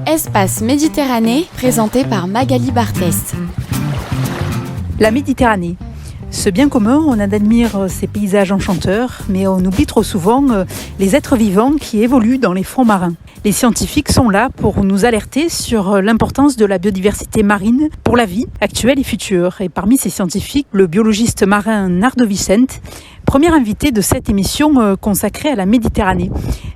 Espace Méditerranée, présenté par Magali Barthès. La Méditerranée. Ce bien commun, on admire ces paysages enchanteurs, mais on oublie trop souvent les êtres vivants qui évoluent dans les fonds marins. Les scientifiques sont là pour nous alerter sur l'importance de la biodiversité marine pour la vie actuelle et future. Et parmi ces scientifiques, le biologiste marin Nardo Vicente, premier invité de cette émission consacrée à la Méditerranée.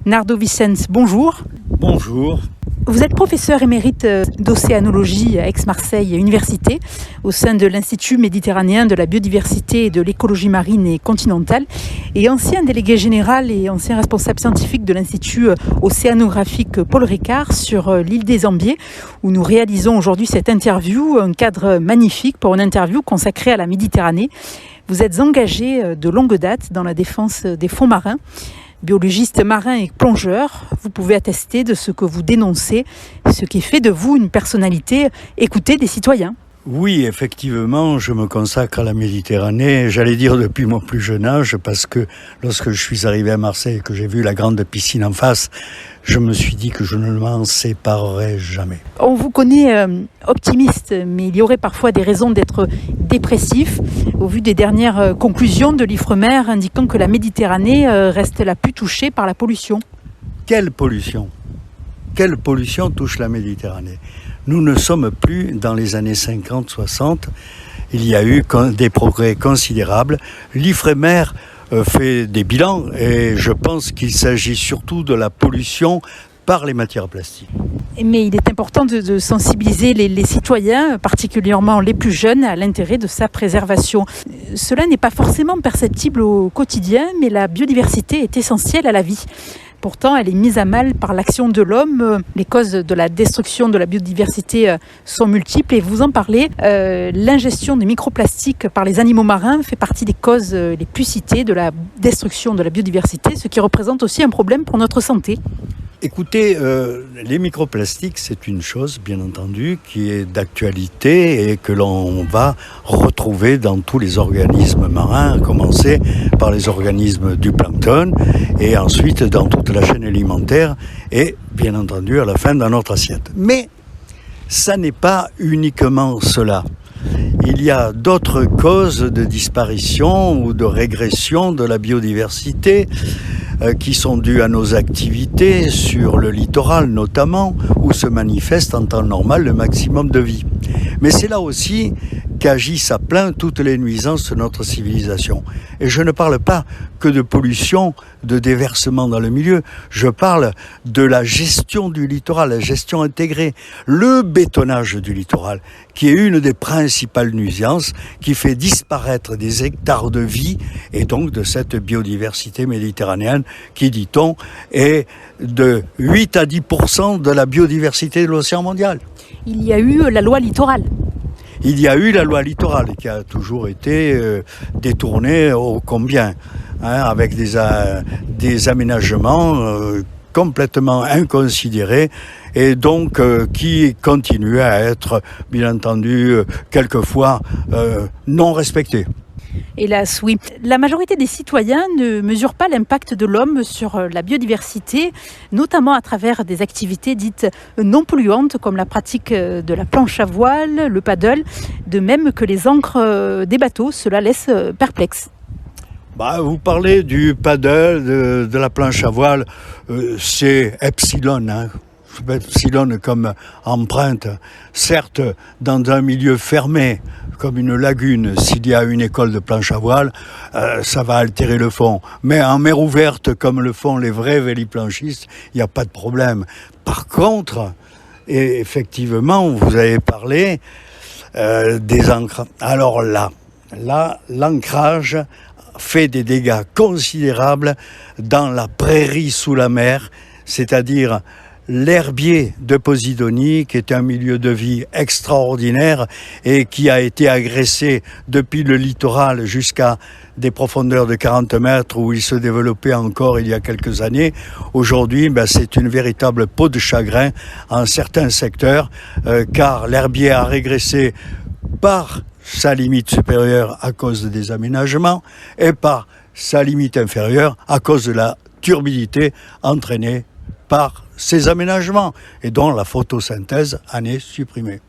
Nardo Vicente, bonjour. Bonjour. Vous êtes professeur émérite d'océanologie à Aix-Marseille Université au sein de l'Institut méditerranéen de la biodiversité et de l'écologie marine et continentale et ancien délégué général et ancien responsable scientifique de l'Institut océanographique Paul Ricard sur l'île des Ambiers où nous réalisons aujourd'hui cette interview, un cadre magnifique pour une interview consacrée à la Méditerranée. Vous êtes engagé de longue date dans la défense des fonds marins. Biologiste marin et plongeur, vous pouvez attester de ce que vous dénoncez, ce qui fait de vous une personnalité écoutée des citoyens. Oui, effectivement, je me consacre à la Méditerranée, j'allais dire depuis mon plus jeune âge, parce que lorsque je suis arrivé à Marseille et que j'ai vu la grande piscine en face, je me suis dit que je ne m'en séparerai jamais. On vous connaît optimiste, mais il y aurait parfois des raisons d'être dépressif, au vu des dernières conclusions de l'Ifremer indiquant que la Méditerranée reste la plus touchée par la pollution. Quelle pollution ? Quelle pollution touche la Méditerranée ? Nous ne sommes plus dans les années 50-60. Il y a eu des progrès considérables. L'Ifremer fait des bilans et je pense qu'il s'agit surtout de la pollution par les matières plastiques. Mais il est important de sensibiliser les citoyens, particulièrement les plus jeunes, à l'intérêt de sa préservation. Cela n'est pas forcément perceptible au quotidien, mais la biodiversité est essentielle à la vie. Pourtant, elle est mise à mal par l'action de l'homme. Les causes de la destruction de la biodiversité sont multiples et vous en parlez. L'ingestion de microplastiques par les animaux marins fait partie des causes les plus citées de la destruction de la biodiversité, ce qui représente aussi un problème pour notre santé. Écoutez, les microplastiques, c'est une chose, bien entendu, qui est d'actualité et que l'on va retrouver dans tous les organismes marins, à commencer par les organismes du plancton et ensuite dans toute la chaîne alimentaire et, bien entendu, à la fin dans notre assiette. Mais ça n'est pas uniquement cela. Il y a d'autres causes de disparition ou de régression de la biodiversité qui sont dues à nos activités sur le littoral notamment, où se manifeste en temps normal le maximum de vie. Mais c'est là aussi qu'agissent à plein toutes les nuisances de notre civilisation. Et je ne parle pas que de pollution, de déversement dans le milieu, je parle de la gestion du littoral, la gestion intégrée, le bétonnage du littoral, qui est une des principales nuisances, qui fait disparaître des hectares de vie et donc de cette biodiversité méditerranéenne qui, dit-on, est de 8 à 10% de la biodiversité de l'océan mondial. Il y a eu la loi littorale. Il y a eu la loi littorale qui a toujours été détournée ô combien, avec des aménagements complètement inconsidérés et donc qui continuent à être, bien entendu, quelquefois non respectés. Hélas, oui. La majorité des citoyens ne mesurent pas l'impact de l'homme sur la biodiversité, notamment à travers des activités dites non polluantes comme la pratique de la planche à voile, le paddle, de même que les ancres des bateaux. Cela laisse perplexe. Vous parlez du paddle, de la planche à voile, c'est epsilon, epsilon comme empreinte, certes dans un milieu fermé, comme une lagune, s'il y a une école de planche à voile, ça va altérer le fond. Mais en mer ouverte, comme le font les vrais véliplanchistes, il n'y a pas de problème. Par contre, et effectivement, vous avez parlé des ancres. Alors là, l'ancrage fait des dégâts considérables dans la prairie sous la mer, c'est-à-dire l'herbier de Posidonie, qui est un milieu de vie extraordinaire et qui a été agressé depuis le littoral jusqu'à des profondeurs de 40 mètres où il se développait encore il y a quelques années. Aujourd'hui, c'est une véritable peau de chagrin en certains secteurs, car l'herbier a régressé par sa limite supérieure à cause des aménagements et par sa limite inférieure à cause de la turbidité entraînée par ces aménagements et dont la photosynthèse en est supprimée.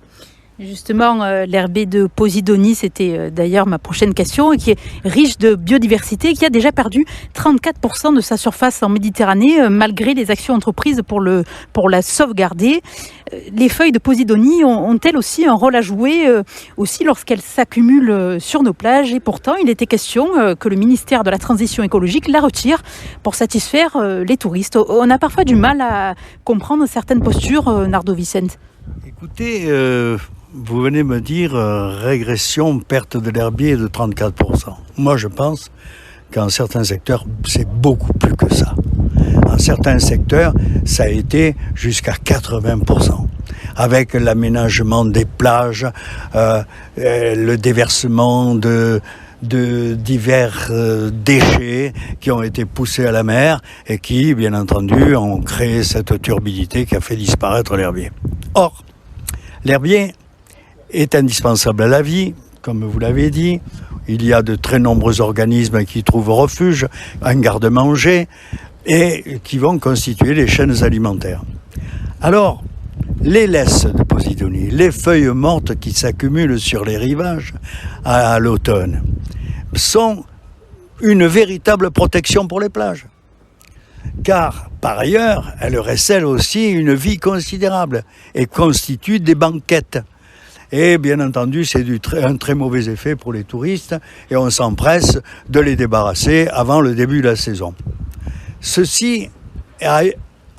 Justement, l'herbier de Posidonie, c'était d'ailleurs ma prochaine question, qui est riche de biodiversité, qui a déjà perdu 34% de sa surface en Méditerranée, malgré les actions entreprises pour la sauvegarder. Les feuilles de Posidonie ont-elles aussi un rôle à jouer, aussi lorsqu'elles s'accumulent sur nos plages? Et pourtant, il était question que le ministère de la Transition écologique la retire pour satisfaire les touristes. On a parfois du mal à comprendre certaines postures, Nardo Vicente. Écoutez, vous venez me dire régression, perte de l'herbier de 34%. Moi, je pense qu'en certains secteurs, c'est beaucoup plus que ça. En certains secteurs, ça a été jusqu'à 80%. Avec l'aménagement des plages, le déversement de divers déchets qui ont été poussés à la mer et qui, bien entendu, ont créé cette turbidité qui a fait disparaître l'herbier. Or, l'herbier est indispensable à la vie, comme vous l'avez dit. Il y a de très nombreux organismes qui trouvent refuge, un garde-manger, et qui vont constituer les chaînes alimentaires. Alors, les laisses de Posidonie, les feuilles mortes qui s'accumulent sur les rivages à l'automne, sont une véritable protection pour les plages. Car, par ailleurs, elles recèlent aussi une vie considérable et constituent des banquettes. Et bien entendu, c'est un très mauvais effet pour les touristes et on s'empresse de les débarrasser avant le début de la saison. Ceci a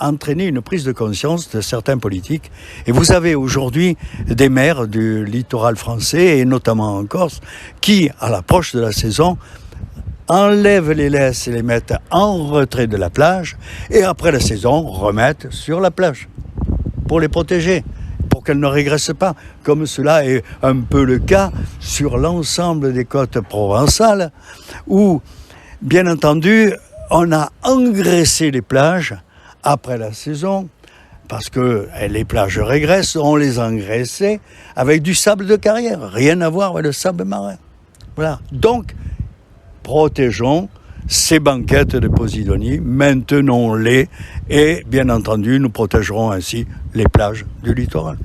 entraîné une prise de conscience de certains politiques. Et vous avez aujourd'hui des maires du littoral français, et notamment en Corse, qui, à l'approche de la saison, enlèvent les laisses et les mettent en retrait de la plage, et après la saison, remettent sur la plage pour les protéger, pour qu'elles ne régressent pas, comme cela est un peu le cas sur l'ensemble des côtes provençales, où, bien entendu, on a engraissé les plages après la saison, parce que les plages régressent, on les a engraissées avec du sable de carrière, rien à voir avec le sable marin. Voilà. Donc, protégeons ces banquettes de Posidonie, maintenons-les et, bien entendu, nous protégerons ainsi les plages du littoral.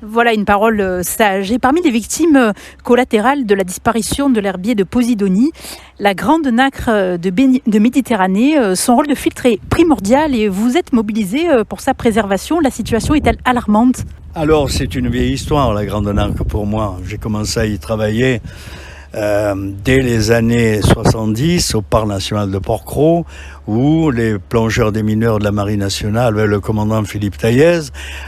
Voilà une parole sage. Et parmi les victimes collatérales de la disparition de l'herbier de Posidonie, la grande nacre de Méditerranée, son rôle de filtre est primordial et vous êtes mobilisé pour sa préservation. La situation est-elle alarmante? Alors, c'est une vieille histoire, la grande nacre, pour moi. J'ai commencé à y travailler dès les années 70 au Parc national de Porquerolles, où les plongeurs des mineurs de la Marine nationale, le commandant Philippe Taillez,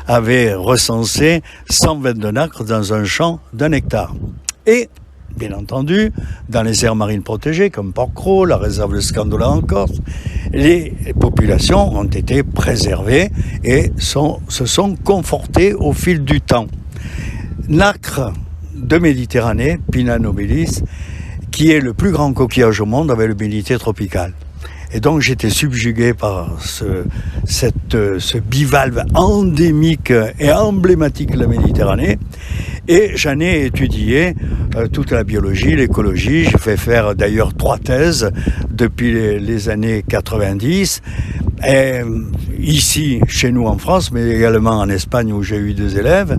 avaient recensé 122 nacres dans un champ d'1 hectare. Et, bien entendu, dans les aires marines protégées, comme Porquerolles, la réserve de Scandola en Corse, les populations ont été préservées et se sont confortées au fil du temps. Nacre de Méditerranée, Pinna nobilis, qui est le plus grand coquillage au monde avec l'humidité tropicale. Et donc j'étais subjugué par ce bivalve endémique et emblématique de la Méditerranée. Et j'en ai étudié toute la biologie, l'écologie. J'ai fait faire d'ailleurs 3 thèses depuis les années 90. Et ici, chez nous en France, mais également en Espagne où j'ai eu 2 élèves.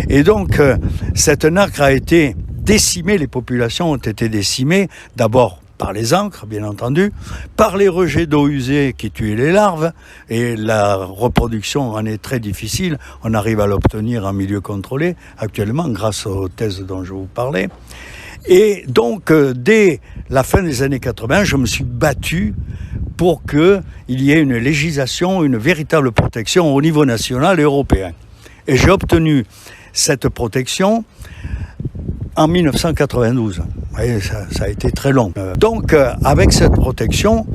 Et donc, cette nacre a été décimée, les populations ont été décimées, d'abord par les ancres, bien entendu, par les rejets d'eau usée qui tuaient les larves, et la reproduction en est très difficile. On arrive à l'obtenir en milieu contrôlé, actuellement, grâce aux thèses dont je vous parlais. Et donc, dès la fin des années 80, je me suis battu pour qu'il y ait une législation, une véritable protection au niveau national et européen. Et j'ai obtenu cette protection en 1992. Vous voyez, ça a été très long. Donc, avec cette protection,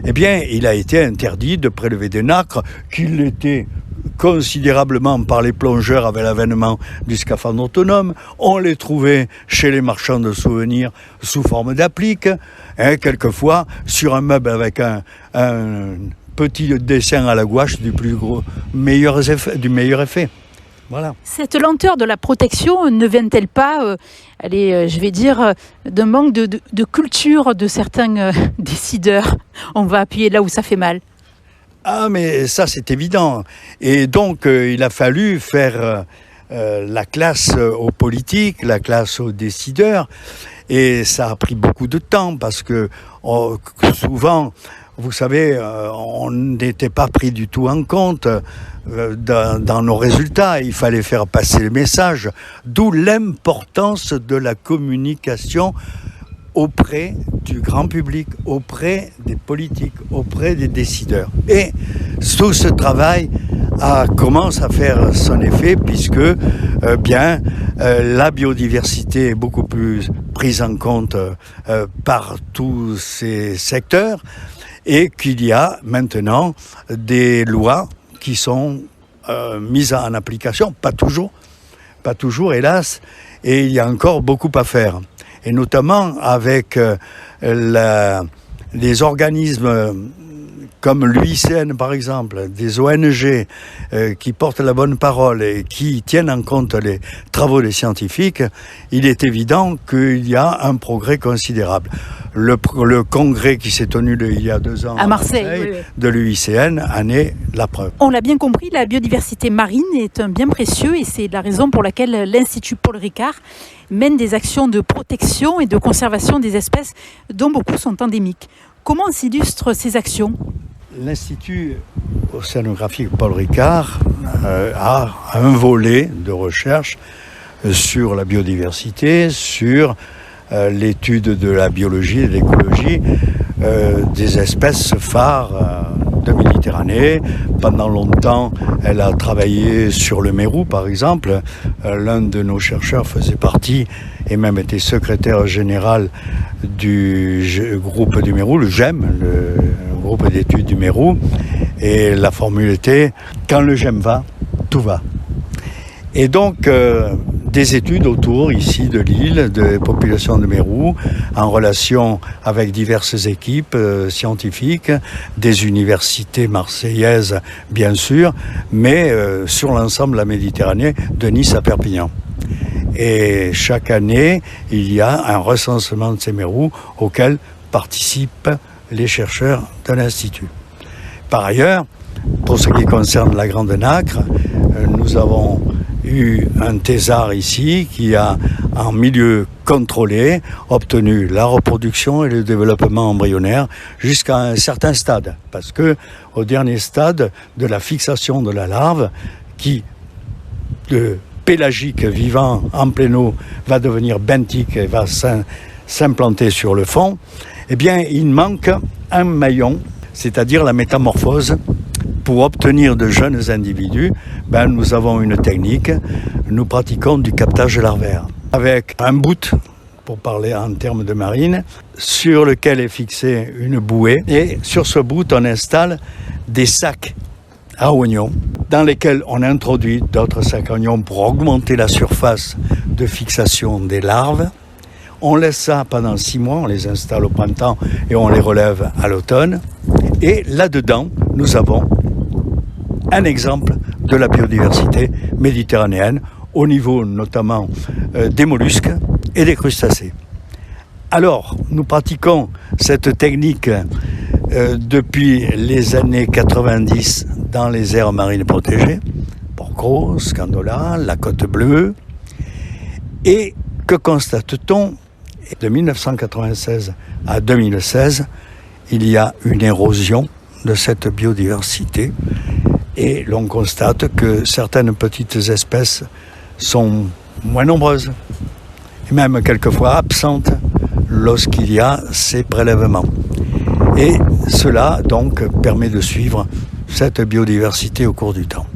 eh bien, il a été interdit de prélever des nacres qui l'étaient considérablement par les plongeurs avec l'avènement du scaphandre autonome. On les trouvait chez les marchands de souvenirs sous forme d'appliques, quelquefois sur un meuble avec un petit dessin à la gouache du meilleur effet. Voilà. Cette lenteur de la protection ne vient-elle pas, je vais dire, d'un manque de culture de certains décideurs? On va appuyer là où ça fait mal. Ah, mais ça, c'est évident. Et donc, il a fallu faire la classe aux politiques, la classe aux décideurs. Et ça a pris beaucoup de temps parce que souvent, vous savez, on n'était pas pris du tout en compte dans nos résultats. Il fallait faire passer le message, d'où l'importance de la communication auprès du grand public, auprès des politiques, auprès des décideurs. Et tout ce travail commence à faire son effet puisque la biodiversité est beaucoup plus prise en compte par tous ces secteurs et qu'il y a maintenant des lois qui sont mises en application, pas toujours hélas, et il y a encore beaucoup à faire. Et notamment avec les organismes comme l'UICN par exemple, des ONG qui portent la bonne parole et qui tiennent en compte les travaux des scientifiques, il est évident qu'il y a un progrès considérable. Le congrès qui s'est tenu il y a 2 ans à Marseille, de l'UICN en est la preuve. On l'a bien compris, la biodiversité marine est un bien précieux et c'est la raison pour laquelle l'Institut Paul Ricard mène des actions de protection et de conservation des espèces dont beaucoup sont endémiques. Comment s'illustrent ces actions ? L'Institut océanographique Paul Ricard a un volet de recherche sur la biodiversité, sur l'étude de la biologie et de l'écologie des espèces phares de Méditerranée. Pendant longtemps, elle a travaillé sur le mérou, par exemple. L'un de nos chercheurs faisait partie et même était secrétaire général du groupe du Mérou, le GEM, le groupe d'études du Mérou. Et la formule était « Quand le GEM va, tout va ». Et donc, des études autour ici de l'île, des populations de Mérou, en relation avec diverses équipes scientifiques, des universités marseillaises bien sûr, mais sur l'ensemble de la Méditerranée, de Nice à Perpignan. Et chaque année, il y a un recensement de ces mérous auquel participent les chercheurs de l'Institut. Par ailleurs, pour ce qui concerne la Grande Nacre, nous avons eu un thésard ici qui a, en milieu contrôlé, obtenu la reproduction et le développement embryonnaire jusqu'à un certain stade. Parce que au dernier stade de la fixation de la larve, qui de pélagique vivant en pleine eau va devenir benthique et va s'implanter sur le fond, eh bien il manque un maillon, c'est-à-dire la métamorphose. Pour obtenir de jeunes individus, nous avons une technique, nous pratiquons du captage larvaire. Avec un bout, pour parler en termes de marine, sur lequel est fixée une bouée. Et sur ce bout, on installe des sacs à oignons, dans lesquels on introduit d'autres sacs à oignons pour augmenter la surface de fixation des larves. On laisse ça pendant 6 mois, on les installe au printemps et on les relève à l'automne. Et là-dedans, nous avons un exemple de la biodiversité méditerranéenne, au niveau notamment des mollusques et des crustacés. Alors, nous pratiquons cette technique depuis les années 90 dans les aires marines protégées, Porcros, Scandola, la Côte Bleue. Et que constate-t-on ? De 1996 à 2016, il y a une érosion de cette biodiversité et l'on constate que certaines petites espèces sont moins nombreuses et même quelquefois absentes lorsqu'il y a ces prélèvements. Et cela donc permet de suivre cette biodiversité au cours du temps.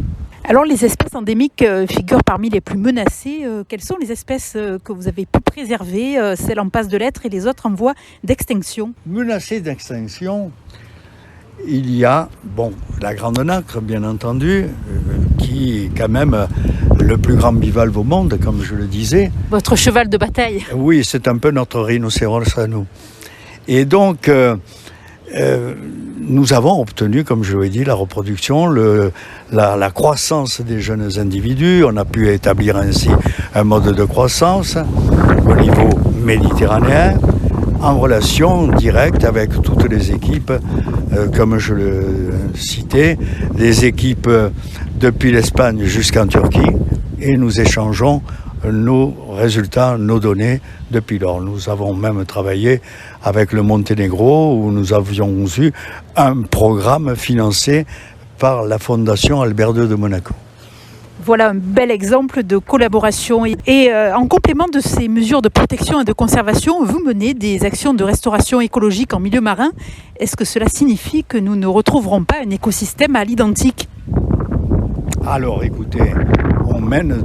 Alors les espèces endémiques figurent parmi les plus menacées. Quelles sont les espèces que vous avez pu préserver, celles en passe de l'être et les autres en voie d'extinction ? Menacées d'extinction, il y a la Grande Nacre, bien entendu, qui est quand même le plus grand bivalve au monde, comme je le disais. Votre cheval de bataille. Oui, c'est un peu notre rhinocéros à nous. Et donc, nous avons obtenu, comme je l'ai dit, la reproduction, la croissance des jeunes individus. On a pu établir ainsi un mode de croissance au niveau méditerranéen, en relation directe avec toutes les équipes, comme je le citais, les équipes depuis l'Espagne jusqu'en Turquie, et nous échangeons nos résultats, nos données depuis lors. Nous avons même travaillé avec le Monténégro où nous avions eu un programme financé par la Fondation Albert II de Monaco. Voilà un bel exemple de collaboration. Et en complément de ces mesures de protection et de conservation, vous menez des actions de restauration écologique en milieu marin. Est-ce que cela signifie que nous ne retrouverons pas un écosystème à l'identique ? Alors écoutez, on mène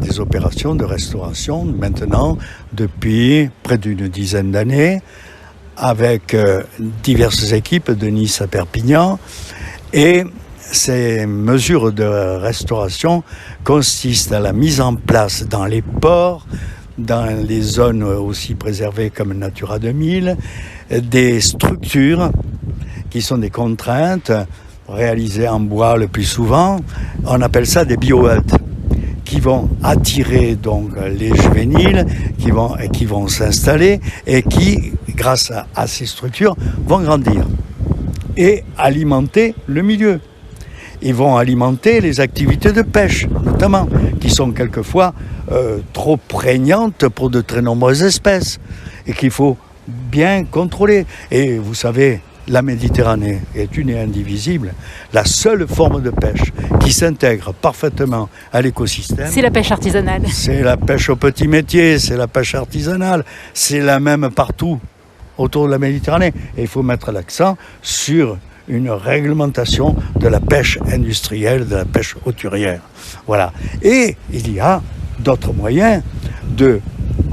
des opérations de restauration maintenant depuis près d'une dizaine d'années avec diverses équipes de Nice à Perpignan, et ces mesures de restauration consistent à la mise en place dans les ports, dans les zones aussi préservées comme Natura 2000, des structures qui sont des contraintes réalisées en bois le plus souvent. On appelle ça des bio-huts, qui vont attirer donc les juvéniles qui vont s'installer et qui, grâce à ces structures, vont grandir et alimenter le milieu. Ils vont alimenter les activités de pêche, notamment, qui sont quelquefois trop prégnantes pour de très nombreuses espèces et qu'il faut bien contrôler. Et vous savez, la Méditerranée est une et indivisible. La seule forme de pêche qui s'intègre parfaitement à l'écosystème, c'est la pêche artisanale. C'est la pêche au petit métier, c'est la pêche artisanale. C'est la même partout autour de la Méditerranée. Et il faut mettre l'accent sur une réglementation de la pêche industrielle, de la pêche hauturière. Voilà. Et il y a d'autres moyens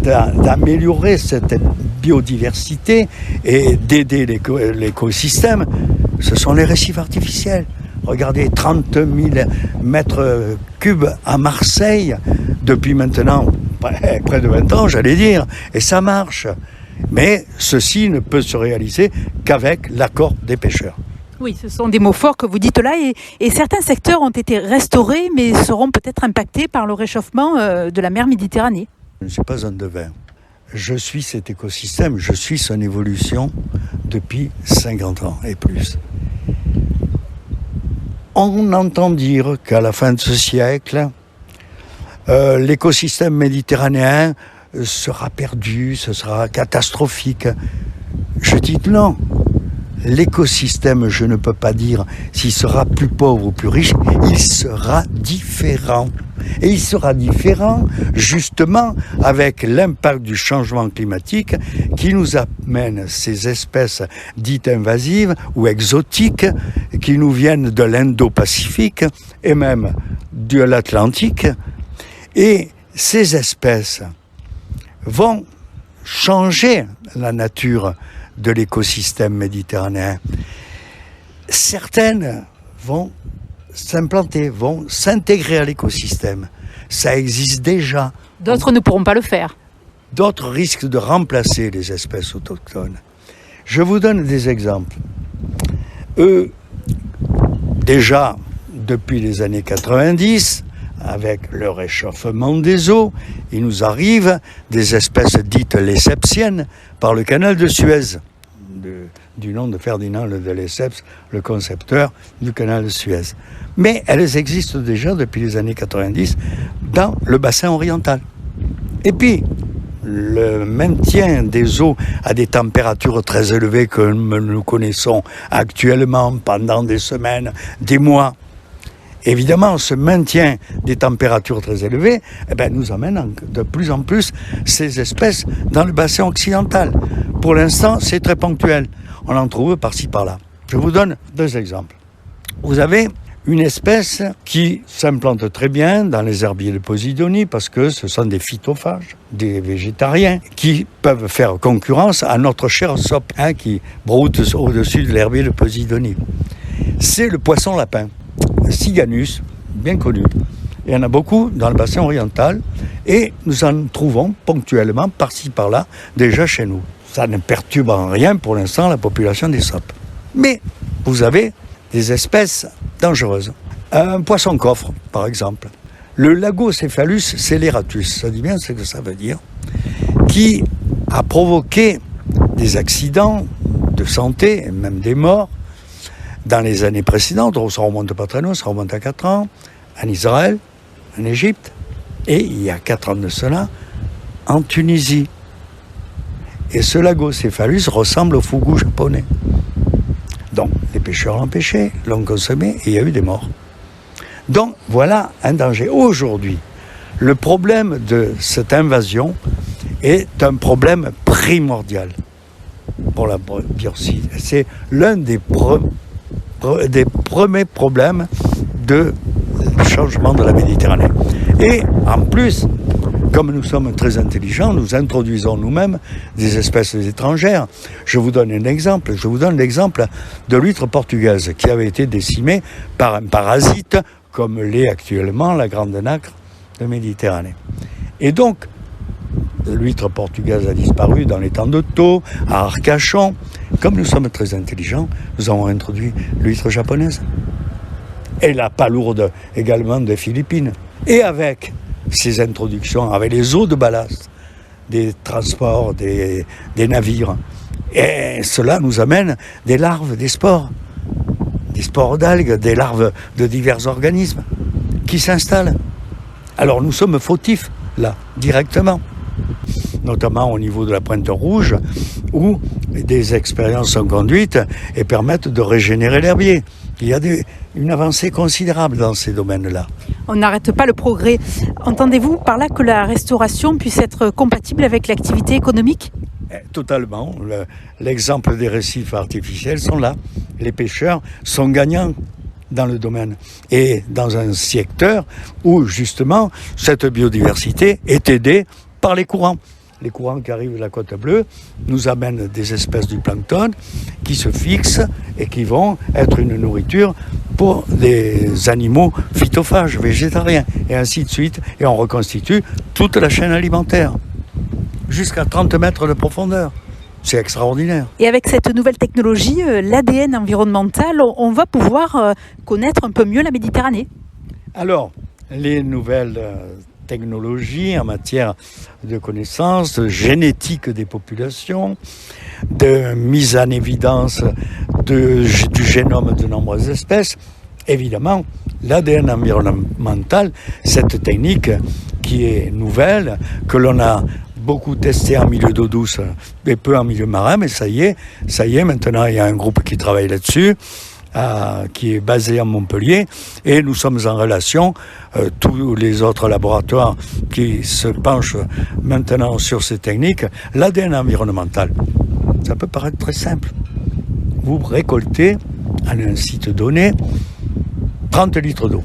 d'améliorer cette biodiversité et d'aider l'écosystème. Ce sont les récifs artificiels. Regardez, 30 000 mètres cubes à Marseille depuis maintenant près de 20 ans, j'allais dire, et ça marche. Mais ceci ne peut se réaliser qu'avec l'accord des pêcheurs. Oui, ce sont des mots forts que vous dites là, et certains secteurs ont été restaurés, mais seront peut-être impactés par le réchauffement de la mer Méditerranée. Je ne suis pas un devin. Je suis cet écosystème, je suis son évolution depuis 50 ans et plus. On entend dire qu'à la fin de ce siècle, l'écosystème méditerranéen sera perdu, ce sera catastrophique. Je dis non. L'écosystème, je ne peux pas dire s'il sera plus pauvre ou plus riche, il sera différent. Et il sera différent justement avec l'impact du changement climatique qui nous amène ces espèces dites invasives ou exotiques qui nous viennent de l'Indo-Pacifique et même de l'Atlantique. Et ces espèces vont changer la nature de l'écosystème méditerranéen. Certaines vont s'implanter, vont s'intégrer à l'écosystème. Ça existe déjà. D'autres ne pourront pas le faire. D'autres risquent de remplacer les espèces autochtones. Je vous donne des exemples. Déjà, depuis les années 90, avec le réchauffement des eaux, il nous arrive des espèces dites lessepsiennes par le canal de Suez, du nom de Ferdinand de Lesseps, le concepteur du canal de Suez. Mais elles existent déjà depuis les années 90 dans le bassin oriental. Et puis, le maintien des eaux à des températures très élevées comme nous connaissons actuellement pendant des semaines, des mois, évidemment, ce maintien des températures très élevées nous amène de plus en plus ces espèces dans le bassin occidental. Pour l'instant, c'est très ponctuel. On en trouve par-ci, par-là. Je vous donne 2 exemples. Vous avez une espèce qui s'implante très bien dans les herbiers de Posidonie parce que ce sont des phytophages, des végétariens qui peuvent faire concurrence à notre cher sope qui broute au-dessus de l'herbier de Posidonie. C'est le poisson lapin. Siganus, bien connu. Il y en a beaucoup dans le bassin oriental et nous en trouvons ponctuellement par-ci par-là déjà chez nous. Ça ne perturbe en rien pour l'instant la population des sopes. Mais vous avez des espèces dangereuses. Un poisson coffre, par exemple. Le Lagocéphalus scéleratus, ça dit bien ce que ça veut dire, qui a provoqué des accidents de santé, et même des morts, dans les années précédentes. Ça remonte pas très loin, ça remonte à 4 ans, en Israël, en Égypte, et il y a 4 ans de cela, en Tunisie. Et ce lagocéphalus ressemble au fougou japonais. Donc, les pêcheurs l'ont pêché, l'ont consommé, et il y a eu des morts. Donc, voilà un danger. Aujourd'hui, le problème de cette invasion est un problème primordial pour la biodiversité. C'est l'un des premiers problèmes de changement de la Méditerranée. Et en plus, comme nous sommes très intelligents, nous introduisons nous-mêmes des espèces étrangères. Je vous donne un exemple. Je vous donne l'exemple de l'huître portugaise qui avait été décimée par un parasite comme l'est actuellement la grande nacre de Méditerranée. Et donc, l'huître portugaise a disparu dans les temps de Thau, à Arcachon. Comme nous sommes très intelligents, nous avons introduit l'huître japonaise. Et la palourde également des Philippines. Et avec ces introductions, avec les eaux de ballast, des transports, des navires, et cela nous amène des larves, des spores d'algues, des larves de divers organismes qui s'installent. Alors nous sommes fautifs, là, directement. Notamment au niveau de la Pointe Rouge, où des expériences sont conduites et permettent de régénérer l'herbier. Il y a une avancée considérable dans ces domaines-là. On n'arrête pas le progrès. Entendez-vous par là que la restauration puisse être compatible avec l'activité économique ? Totalement. L'exemple des récifs artificiels sont là. Les pêcheurs sont gagnants dans le domaine et dans un secteur où justement cette biodiversité est aidée par les courants. Les courants qui arrivent de la côte bleue nous amènent des espèces du plancton qui se fixent et qui vont être une nourriture pour des animaux phytophages, végétariens, et ainsi de suite. Et on reconstitue toute la chaîne alimentaire, jusqu'à 30 mètres de profondeur. C'est extraordinaire. Et avec cette nouvelle technologie, l'ADN environnemental, on va pouvoir connaître un peu mieux la Méditerranée. Alors, les nouvelles technologies en matière de connaissances, de génétique des populations, de mise en évidence du génome de nombreuses espèces. Évidemment, l'ADN environnemental, cette technique qui est nouvelle, que l'on a beaucoup testé en milieu d'eau douce et peu en milieu marin, mais ça y est, maintenant il y a un groupe qui travaille là-dessus, qui est basé à Montpellier, et nous sommes en relation, tous les autres laboratoires qui se penchent maintenant sur ces techniques. L'ADN environnemental, ça peut paraître très simple. Vous récoltez à un site donné 30 litres d'eau,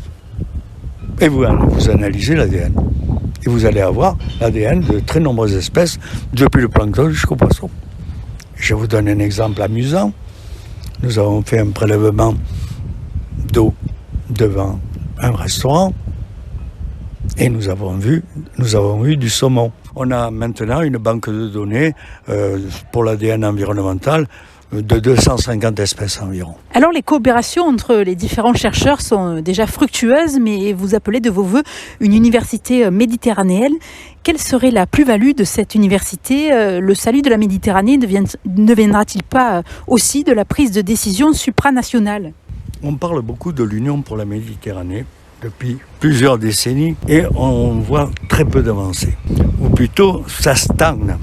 et vous analysez l'ADN. Et vous allez avoir l'ADN de très nombreuses espèces, depuis le plancton jusqu'au poisson. Je vous donne un exemple amusant. Nous avons fait un prélèvement d'eau devant un restaurant et nous avons eu du saumon. On a maintenant une banque de données pour l'ADN environnemental de 250 espèces environ. Alors les coopérations entre les différents chercheurs sont déjà fructueuses, mais vous appelez de vos voeux une université méditerranéenne. Quelle serait la plus-value de cette université ? Le salut de la Méditerranée ne viendra-t-il pas aussi de la prise de décision supranationale ? On parle beaucoup de l'Union pour la Méditerranée depuis plusieurs décennies et on voit très peu d'avancées. Ou plutôt, ça stagne.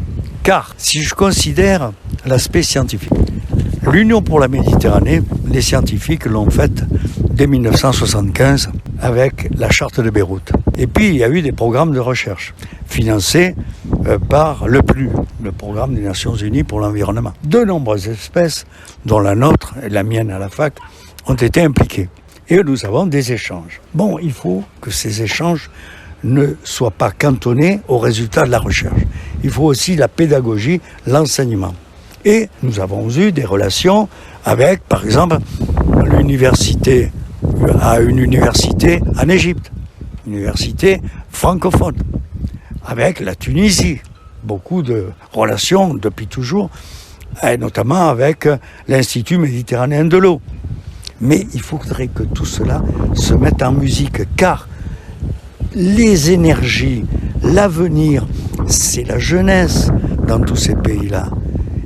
Car si je considère l'aspect scientifique, l'Union pour la Méditerranée, les scientifiques l'ont faite dès 1975 avec la charte de Beyrouth. Et puis il y a eu des programmes de recherche financés par le PNUD, le programme des Nations Unies pour l'environnement. De nombreuses espèces, dont la nôtre et la mienne à la fac, ont été impliquées. Et nous avons des échanges. Bon, il faut que ces échanges ne soient pas cantonnés aux résultats de la recherche. Il faut aussi la pédagogie, l'enseignement. Et nous avons eu des relations avec, par exemple, une université en Égypte, une université francophone, avec la Tunisie. Beaucoup de relations depuis toujours, et notamment avec l'Institut méditerranéen de l'eau. Mais il faudrait que tout cela se mette en musique, car les énergies, l'avenir, c'est la jeunesse dans tous ces pays-là.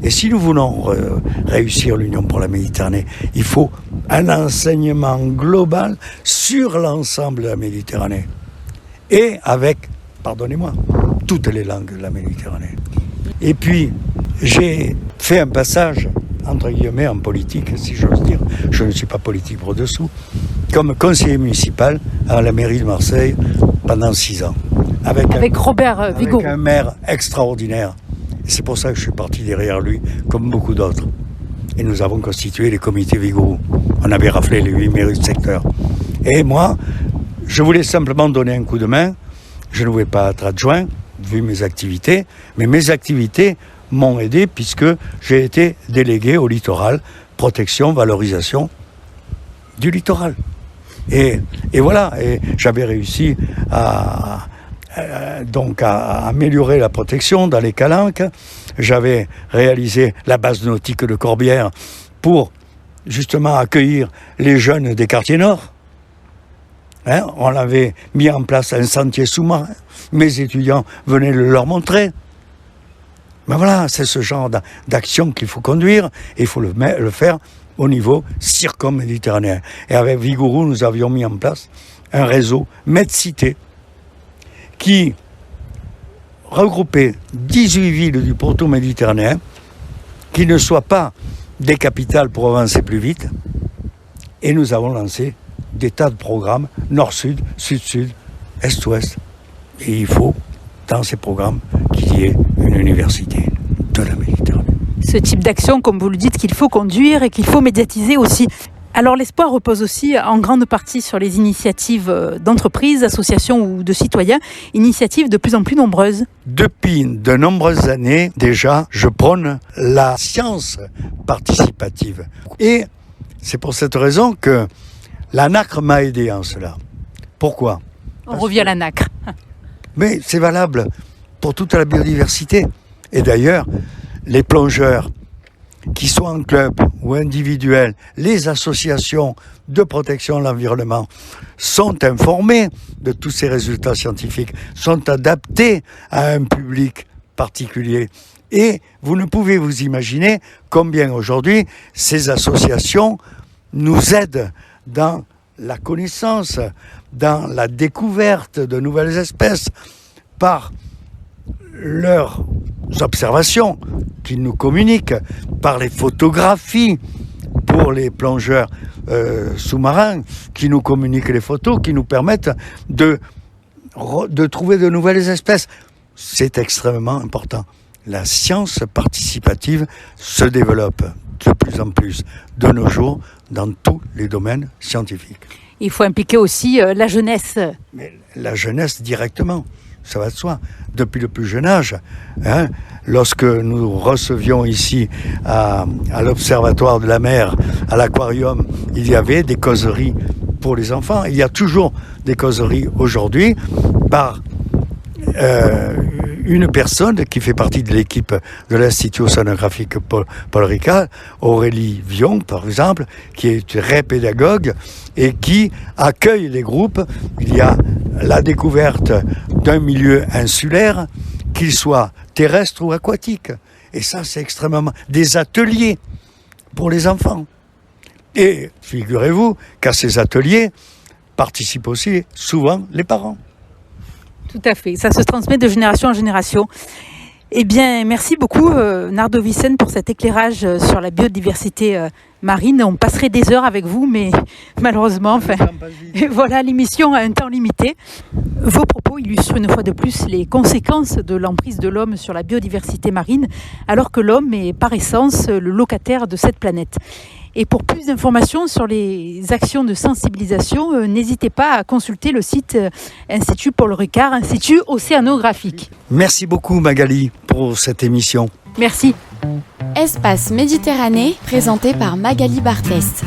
Et si nous voulons réussir l'Union pour la Méditerranée, il faut un enseignement global sur l'ensemble de la Méditerranée. Et avec, pardonnez-moi, toutes les langues de la Méditerranée. Et puis, j'ai fait un passage, entre guillemets, en politique, si j'ose dire. Je ne suis pas politique pour dessous. Comme conseiller municipal à la mairie de Marseille pendant 6 ans. Avec Robert Vigouroux. Avec un maire extraordinaire. Et c'est pour ça que je suis parti derrière lui, comme beaucoup d'autres. Et nous avons constitué les comités Vigouroux. On avait raflé les 8 mairies de secteur. Et moi, je voulais simplement donner un coup de main. Je ne voulais pas être adjoint, vu mes activités. Mais mes activités m'ont aidé puisque j'ai été délégué au littoral, protection, valorisation du littoral. Et voilà, et j'avais réussi à améliorer la protection dans les calanques. J'avais réalisé la base nautique de Corbières pour justement accueillir les jeunes des quartiers nord. On avait mis en place un sentier sous-marin. Mes étudiants venaient le leur montrer. Ben voilà, c'est ce genre d'action qu'il faut conduire et il faut le faire au niveau circumméditerranéen. Et avec Vigouroux, nous avions mis en place un réseau MedCité qui regroupait 18 villes du pourtour méditerranéen qui ne soient pas des capitales pour avancer plus vite. Et nous avons lancé des tas de programmes, nord-sud, sud-sud, est-ouest. Et il faut, dans ces programmes, qu'il y ait une université de la Méditerranée. Ce type d'action, comme vous le dites, qu'il faut conduire et qu'il faut médiatiser aussi. Alors l'espoir repose aussi en grande partie sur les initiatives d'entreprises, d'associations ou de citoyens, initiatives de plus en plus nombreuses. Depuis de nombreuses années déjà, je prône la science participative. Et c'est pour cette raison que la nacre m'a aidé en cela. Pourquoi ? On revient à la nacre. Mais c'est valable pour toute la biodiversité. Et d'ailleurs, les plongeurs, qui soient en club ou individuels, les associations de protection de l'environnement sont informés de tous ces résultats scientifiques, sont adaptés à un public particulier. Et vous ne pouvez vous imaginer combien aujourd'hui ces associations nous aident dans la connaissance, dans la découverte de nouvelles espèces, par leurs observations qu'ils nous communiquent, par les photographies pour les plongeurs sous-marins qui nous communiquent les photos, qui nous permettent de trouver de nouvelles espèces. C'est extrêmement important. La science participative se développe de plus en plus de nos jours dans tous les domaines scientifiques. Il faut impliquer aussi la jeunesse. Mais la jeunesse directement, ça va de soi. Depuis le plus jeune âge, lorsque nous recevions ici à l'Observatoire de la mer, à l'aquarium, il y avait des causeries pour les enfants. Il y a toujours des causeries aujourd'hui par une personne qui fait partie de l'équipe de l'Institut océanographique Paul Ricard, Aurélie Vion par exemple, qui est très pédagogue et qui accueille les groupes. Il y a la découverte d'un milieu insulaire, qu'il soit terrestre ou aquatique. Et ça, c'est extrêmement... Des ateliers pour les enfants. Et figurez-vous qu'à ces ateliers participent aussi souvent les parents. Tout à fait, ça se transmet de génération en génération. Eh bien, merci beaucoup Nardo Vicenne pour cet éclairage sur la biodiversité marine. On passerait des heures avec vous, mais malheureusement, voilà, l'émission a un temps limité. Vos propos illustrent une fois de plus les conséquences de l'emprise de l'homme sur la biodiversité marine, alors que l'homme est par essence le locataire de cette planète. Et pour plus d'informations sur les actions de sensibilisation, n'hésitez pas à consulter le site Institut Paul Ricard, Institut océanographique. Merci beaucoup Magali pour cette émission. Merci. Espace Méditerranée, présenté par Magali Barthès.